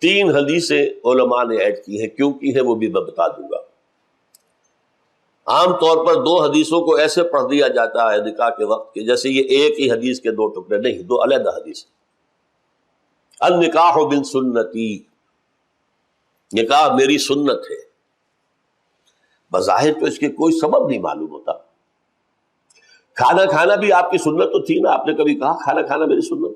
3 حدیثیں علماء نے ایڈ کی ہیں، کیوں کی ہیں وہ بھی میں بتا دوں گا۔ عام طور پر 2 حدیثوں کو ایسے پڑھ دیا جاتا ہے نکاح کے وقت کہ جیسے یہ ایک ہی حدیث کے 2 ٹکڑے، نہیں، 2 علیحدہ حدیث۔ النکاح بالسنتی، نکاح میری سنت ہے۔ بظاہر تو اس کے کوئی سبب نہیں معلوم ہوتا۔ کھانا کھانا بھی آپ کی سنت تو تھی نا، آپ نے کبھی کہا کھانا کھانا میری سنت؟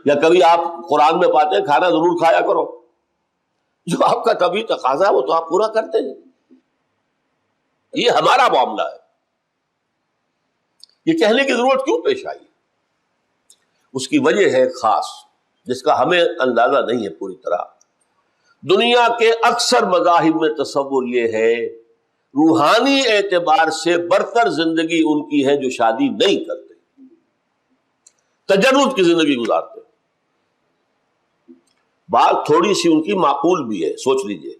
یا کبھی آپ قرآن میں پاتے ہیں کھانا ضرور کھایا کرو؟ جو آپ کا طبعی تقاضا ہے وہ تو آپ پورا کرتے ہیں۔ یہ ہمارا معاملہ ہے، یہ کہنے کی ضرورت کیوں پیش آئی؟ اس کی وجہ ہے خاص، جس کا ہمیں اندازہ نہیں ہے پوری طرح۔ دنیا کے اکثر مذاہب میں تصور یہ ہے روحانی اعتبار سے برتر زندگی ان کی ہے جو شادی نہیں کرتے، تجرد کی زندگی گزارتے۔ بات تھوڑی سی ان کی معقول بھی ہے، سوچ لیجئے،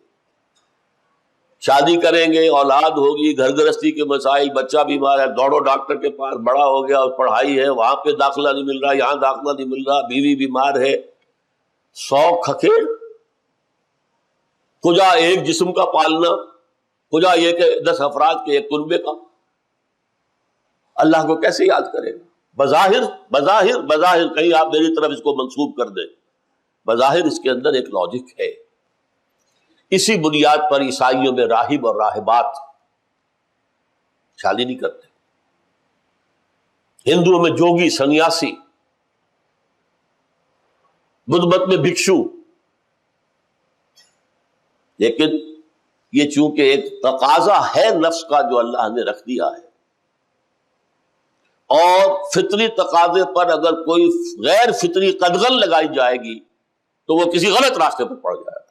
شادی کریں گے، اولاد ہوگی، گھر گرہستی کے مسائل، بچہ بیمار ہے، دوڑو ڈاکٹر کے پاس، بڑا ہو گیا اور پڑھائی ہے، وہاں پہ داخلہ نہیں مل رہا، یہاں داخلہ نہیں مل رہا، بیوی بیمار ہے، 100 کھکھیڑ، کجا ایک جسم کا پالنا، کجا یہ کہ 10 افراد کے ایک کنبے کا، اللہ کو کیسے یاد کرے گا؟ بظاہر کہیں آپ میری طرف اس کو منسوب کر دیں، بظاہر اس کے اندر ایک لاجک ہے۔ اسی بنیاد پر عیسائیوں میں راہب اور راہبات شادی نہیں کرتے، ہندوؤں میں جوگی سنیاسی، بدھ مت میں بھکشو۔ لیکن یہ چونکہ ایک تقاضا ہے نفس کا جو اللہ نے رکھ دیا ہے، اور فطری تقاضے پر اگر کوئی غیر فطری قدغن لگائی جائے گی تو وہ کسی غلط راستے پر پڑ جائے گا۔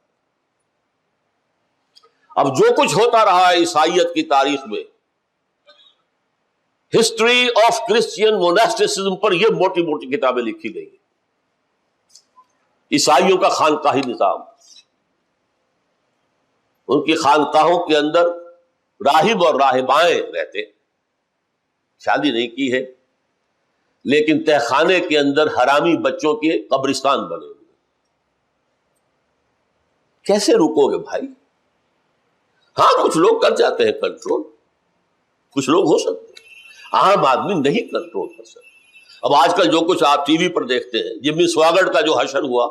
اب جو کچھ ہوتا رہا ہے عیسائیت کی تاریخ میں، ہسٹری آف کرسچین موناسٹسزم پر یہ موٹی موٹی کتابیں لکھی گئی ہیں۔ عیسائیوں کا خانقاہی نظام، ان کی خانقاہوں کے اندر راہب اور راہبائیں رہتے، شادی نہیں کی ہے، لیکن تہ خانے کے اندر حرامی بچوں کے قبرستان بنے ہوئے۔ کیسے رکو گے بھائی؟ ہاں کچھ لوگ کر جاتے ہیں کنٹرول، کچھ لوگ ہو سکتے ہیں، عام آدمی نہیں کنٹرول کر سکتے۔ اب آج کل جو کچھ آپ ٹی وی پر دیکھتے ہیں، جمی سواگڑ کا جو حشر ہوا،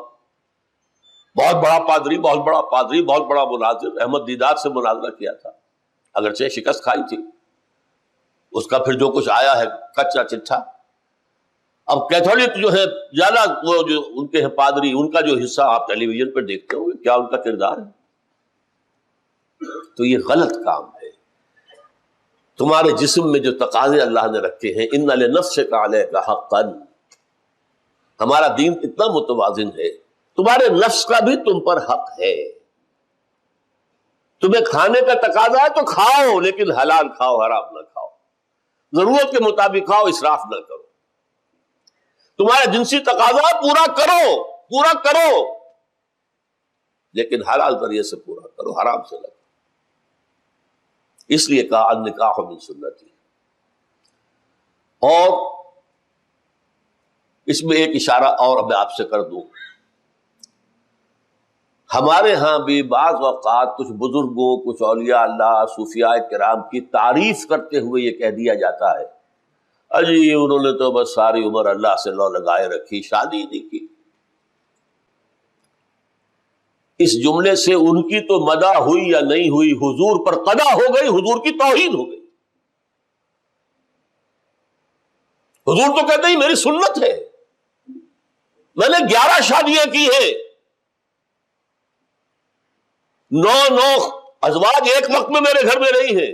بہت بڑا پادری، بہت بڑا مناظر، احمد دیدات سے مناظرہ کیا تھا، اگرچہ شکست کھائی تھی، اس کا پھر جو کچھ آیا ہے کچا چٹھا۔ اب کیتھولک جو ہے زیادہ، وہ جو ان کے پادری، ان کا جو حصہ آپ ٹیلی ویژن پہ دیکھتے ہوں گے، کیا ان کا کردار ہے؟ تو یہ غلط کام ہے۔ تمہارے جسم میں جو تقاضے اللہ نے رکھے ہیں، ان لنفسک علیک حقا، ہمارا دین اتنا متوازن ہے، تمہارے نفس کا بھی تم پر حق ہے۔ تمہیں کھانے کا تقاضا ہے تو کھاؤ، لیکن حلال کھاؤ، حرام نہ کھاؤ، ضرورت کے مطابق کھاؤ، اسراف نہ کرو۔ تمہارا جنسی تقاضا پورا کرو، لیکن حلال ذریعے سے پورا کرو، حرام سے نہ کرو۔ اس لیے کہا النکاح من سنتی۔ اور اس میں ایک اشارہ اور میں آپ سے کر دوں، ہمارے ہاں بھی بعض اوقات کچھ بزرگوں، کچھ اولیاء اللہ، صوفیاء کرام کی تعریف کرتے ہوئے یہ کہہ دیا جاتا ہے، اجی انہوں نے تو بس ساری عمر اللہ سے لو لگائے رکھی، شادی نہیں کی۔ اس جملے سے ان کی تو مدح ہوئی یا نہیں ہوئی، حضور پر قدح ہو گئی، حضور کی توہین ہو گئی۔ حضور تو کہتے ہیں میری سنت ہے، میں نے 11 شادیاں کی ہیں، 9 ازواج ایک وقت میں میرے گھر میں نہیں ہیں۔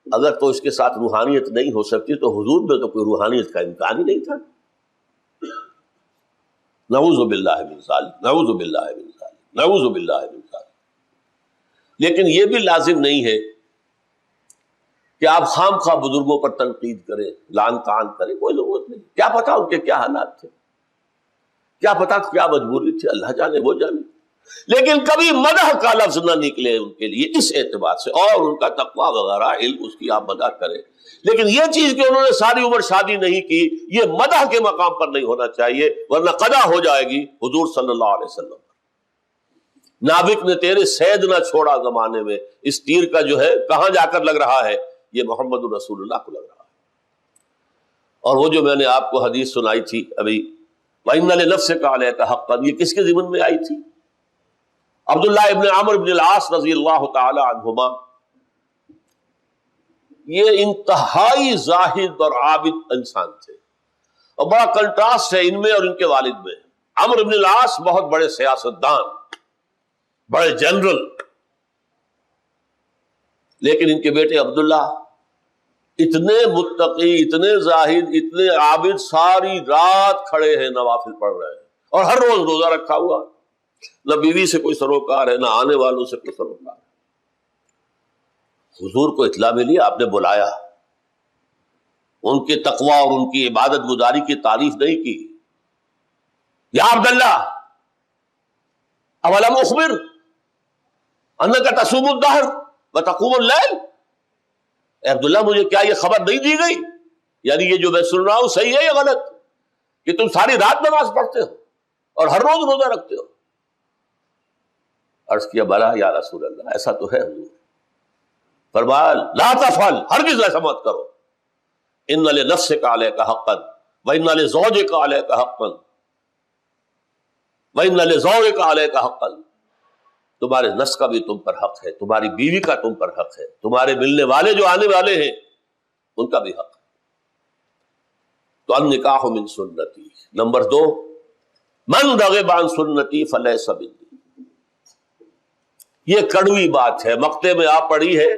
اگر تو اس کے ساتھ روحانیت نہیں ہو سکتی تو حضور میں تو کوئی روحانیت کا امکان ہی نہیں تھا۔ نعوذ باللہ من ذالک، نعوذ باللہ من ذالک، نعوذ باللہ من ذالک۔ لیکن یہ بھی لازم نہیں ہے کہ آپ خام خواہ بزرگوں پر تنقید کریں، لعن طعن کریں، کوئی ضرورت نہیں۔ کیا پتا ان کے کیا حالات تھے، کیا پتا کیا مجبوری تھی، اللہ جانے وہ جانے۔ لیکن کبھی مدح کا لفظ نہ نکلے ان کے لیے اس اعتبار سے، اور ان کا تقویٰ وغیرہ علم اس کی آپ مدح کریں، لیکن یہ چیز کہ انہوں نے ساری عمر شادی نہیں کی، یہ مدح کے مقام پر نہیں ہونا چاہیے، ورنہ قضا ہو جائے گی حضور صلی اللہ علیہ وسلم۔ نابک نے تیرے سید نہ چھوڑا زمانے میں، اس تیر کا جو ہے کہاں جا کر لگ رہا ہے؟ یہ محمد رسول اللہ کو لگ رہا ہے۔ اور وہ جو میں نے آپ کو حدیث سنائی تھی ابھی، وَإِنَّ لِنَفْسِكَ عَلَيْكَ حَقًّا، یہ کس کے ضمن میں آئی تھی؟ عبداللہ ابن عمرو بن العاص رضی اللہ تعالی عنہما، یہ انتہائی زاہد اور عابد انسان تھے، اور بڑا کنٹراسٹ ہے ان میں اور ان کے والد میں۔ عمرو بن العاص بہت بڑے سیاستدان، بڑے جنرل، لیکن ان کے بیٹے عبداللہ اتنے متقی، اتنے زاہد، اتنے عابد، ساری رات کھڑے ہیں نوافل پڑھ رہے ہیں، اور ہر روز روزہ رکھا ہوا، نہ بیوی سے کوئی سروکار ہے، نہ آنے والوں سے کوئی سروکار ہے۔ حضور کو اطلاع ملی، آپ نے بلایا، ان کے تقویٰ اور ان کی عبادت گزاری کی تعریف نہیں کی۔ یا عبداللہ اولم اخبر انک تصوم الدہر وتقوم اللیل، اے عبداللہ مجھے کیا یہ خبر نہیں دی گئی؟ یعنی یہ جو میں سن رہا ہوں صحیح ہے یا غلط کہ تم ساری رات نماز پڑھتے ہو اور ہر روز روزہ رکھتے ہو؟ عرض کیا بلا یا رسول اللہ، ایسا تو ہے حضور۔ فرمایا لا تفعل، ہرگز ایسا مت کرو، ان لنفسک علیک حقا وان لزوجک علیک حقا وان لزوجک علیک حقا، تمہارے نفس کا بھی تم پر حق ہے، تمہاری بیوی کا تم پر حق ہے، تمہارے ملنے والے جو آنے والے ہیں ان کا بھی حق ہے۔ تو النکاح من سنتی، نمبر 2، من رغب عن سنتی فلیس منی۔ یہ کڑوی بات ہے، مقطع میں آپ پڑھی ہے،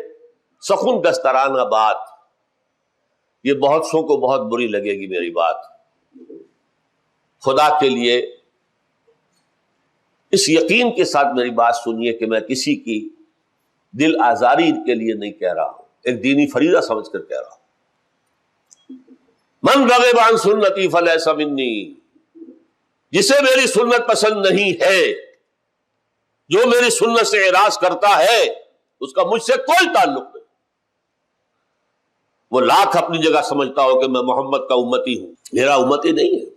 سخن دسترانہ بات، یہ بہت سو کو بہت بری لگے گی میری بات۔ خدا کے لیے اس یقین کے ساتھ میری بات سنیے کہ میں کسی کی دل آزاری کے لیے نہیں کہہ رہا ہوں، ایک دینی فریضہ سمجھ کر کہہ رہا ہوں۔ من رغب عن سنتی فلیس منی، جسے میری سنت پسند نہیں ہے، جو میری سنت سے اعراض کرتا ہے، اس کا مجھ سے کوئی تعلق نہیں۔ وہ لاکھ اپنی جگہ سمجھتا ہو کہ میں محمد کا امتی ہوں، میرا امتی نہیں ہے۔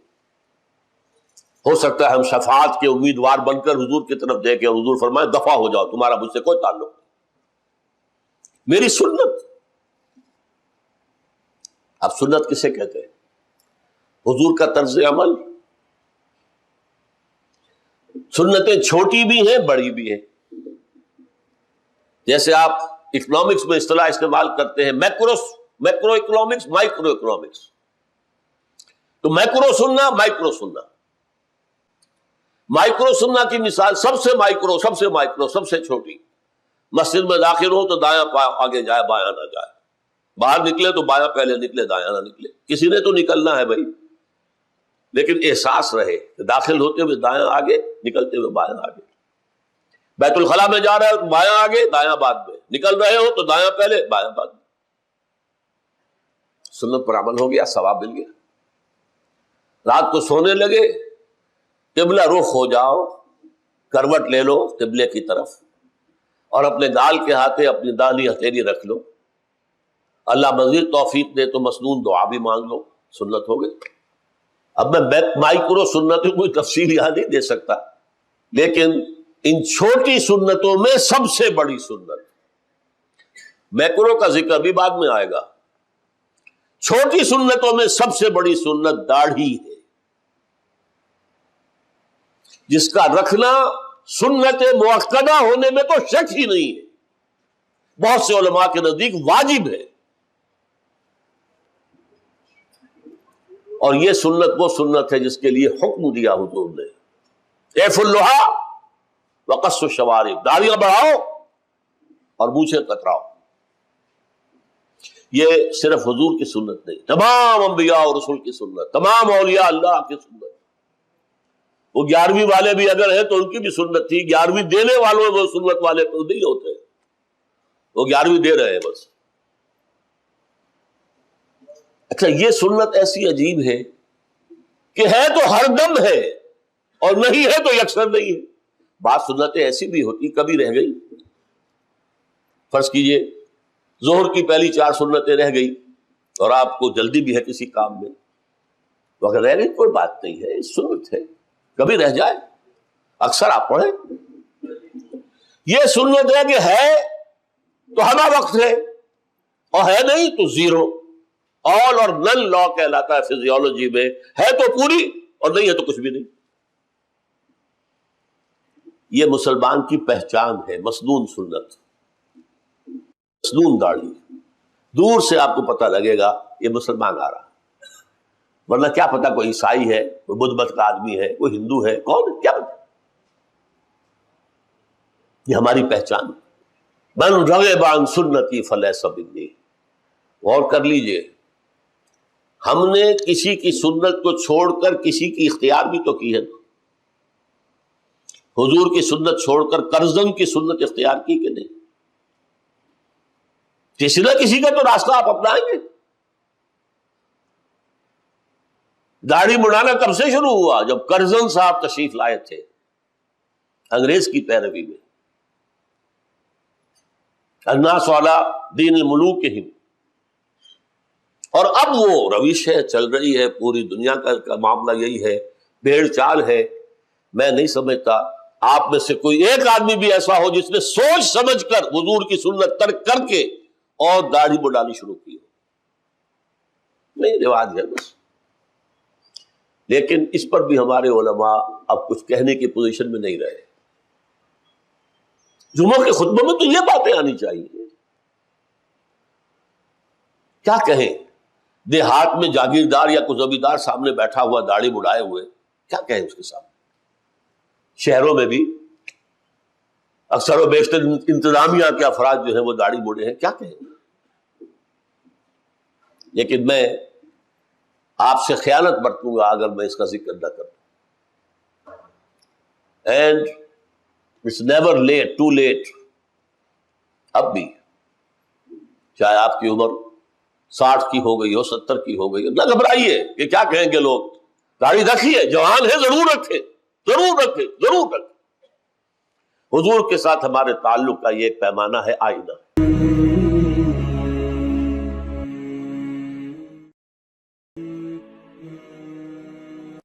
ہو سکتا ہے ہم شفاعت کے امیدوار بن کر حضور کی طرف دیکھیں اور حضور فرمائے دفع ہو جاؤ، تمہارا مجھ سے کوئی تعلق نہیں، میری سنت۔ اب سنت کسے کہتے ہیں؟ حضور کا طرز عمل۔ سنتیں چھوٹی بھی ہیں، بڑی بھی ہیں۔ جیسے آپ اکنامکس میں اصطلاح استعمال کرتے ہیں میکرو اکنامکس، مائکرو اکنامکس، تو میکرو سننا، مائکرو سننا۔ مائکرو سننا کی مثال سب سے مائکرو، سب سے چھوٹی، مسجد میں داخل ہو تو دایاں آگے جائے، بایاں نہ جائے، باہر نکلے تو بایاں پہلے نکلے، دایاں نہ نکلے۔ کسی نے تو نکلنا ہے بھائی، لیکن احساس رہے کہ داخل ہوتے ہوئے دایاں آگے، نکلتے ہوئے بایاں آگے۔ بیت الخلاء میں جا رہے ہو تو بایاں آگے، دایاں بعد میں، نکل رہے ہو تو دایاں پہلے، بایاں بعد میں۔ سنت پر عمل ہو گیا، ثواب مل گیا۔ رات کو سونے لگے، قبلہ رخ ہو جاؤ، کروٹ لے لو قبلے کی طرف، اور اپنے گال کے ہاتھے اپنی داہنی ہتھیلی رکھ لو، اللہ مزید توفیق دے تو مسنون دعا بھی مانگ لو، سنت ہو گئی۔ اب میں مائکرو سنتوں کوئی تفصیل یہاں نہیں دے سکتا، لیکن ان چھوٹی سنتوں میں سب سے بڑی سنت، میکرو کا ذکر بھی بعد میں آئے گا، چھوٹی سنتوں میں سب سے بڑی سنت داڑھی ہے، جس کا رکھنا سنت مؤکدہ ہونے میں تو شک ہی نہیں ہے، بہت سے علماء کے نزدیک واجب ہے۔ اور یہ سنت وہ سنت ہے جس کے لیے حکم دیا حضور نے، ایف اللحا وقص الشوارب، داڑیاں بڑھاؤ اور مونچھیں کتراؤ۔ یہ صرف حضور کی سنت نہیں، تمام انبیاء اور رسول کی سنت، تمام اولیاء اللہ کی سنت۔ وہ 11ویں والے بھی اگر ہیں تو ان کی بھی سنت تھی، 11ویں دینے والوں وہ سنت والے تو نہیں ہوتے، وہ 11ویں دے رہے ہیں بس۔ اچھا، یہ سنت ایسی عجیب ہے کہ ہے تو ہر دم ہے اور نہیں ہے تو یکسر نہیں ہے۔ بعض سنتیں ایسی بھی ہوتی کبھی رہ گئی، فرض کیجئے ظہر کی پہلی 4 سنتیں رہ گئی اور آپ کو جلدی بھی ہے کسی کام میں، تو اگر رہ گئی کوئی بات نہیں ہے، سنت ہے، کبھی رہ جائے، اکثر آپ پڑھیں۔ یہ سنت ہے کہ ہے تو ہمہ وقت ہے اور ہے نہیں تو زیرو، آل اور نن لا کہلاتا ہے فزیولوجی میں، ہے تو پوری اور نہیں ہے تو کچھ بھی نہیں۔ یہ مسلمان کی پہچان ہے، مسنون سنت، مسنون داڑھی، دور سے آپ کو پتہ لگے گا یہ مسلمان آ رہا، ورنہ کیا پتا کوئی عیسائی ہے، کوئی بدھ مت کا آدمی ہے، کوئی ہندو ہے، کون ہے کیا پتا۔ یہ ہماری پہچان، من رغب عن سنتی فلیس منی۔ غور کر لیجئے، ہم نے کسی کی سنت کو چھوڑ کر کسی کی اختیار بھی تو کی ہے، حضور کی سنت چھوڑ کر کرزن کی سنت اختیار کی کہ نہیں؟ کسی نہ کسی کا تو راستہ آپ اپنائیں گے۔ داڑھی مڑانا کب سے شروع ہوا؟ جب کرزن صاحب تشریف لائے تھے انگریز کی پیروی میں، الناس علی دین الملوکہم، اور اب وہ روش ہے، چل رہی ہے، پوری دنیا کا معاملہ یہی ہے، بھیڑ چال ہے۔ میں نہیں سمجھتا آپ میں سے کوئی ایک آدمی بھی ایسا ہو جس نے سوچ سمجھ کر حضور کی سنت ترک کر کے اور داڑھی مڈانی شروع کی ہو۔ نہیں، رواج ہے بس۔ لیکن اس پر بھی ہمارے علماء اب کچھ کہنے کی پوزیشن میں نہیں رہے۔ جمعہ کے خطبوں میں تو یہ باتیں آنی چاہیے، کیا کہیں؟ دیہات میں جاگیردار یا کوئی زمیندار سامنے بیٹھا ہوا داڑھی مڈائے ہوئے، کیا کہیں اس کے سامنے؟ شہروں میں بھی اکثر و بیشتر انتظامیہ کے افراد جو ہیں وہ داڑھی مڈے ہیں، کیا کہیں؟ لیکن میں آپ سے خیانت برتوں گا اگر میں اس کا ذکر نہ کروں۔ And it's never late, to late. اب بھی چاہے آپ کی عمر 60 کی ہو گئی ہو، 70 کی ہو گئی ہو، نہ گھبرائیے کہ کیا کہیں گے لوگ۔ داڑھی رکھیے، جوان ہے ضرور رکھے، ضرور رکھے، ضرور رکھے۔ حضور کے ساتھ ہمارے تعلق کا یہ ایک پیمانہ ہے، آئینہ۔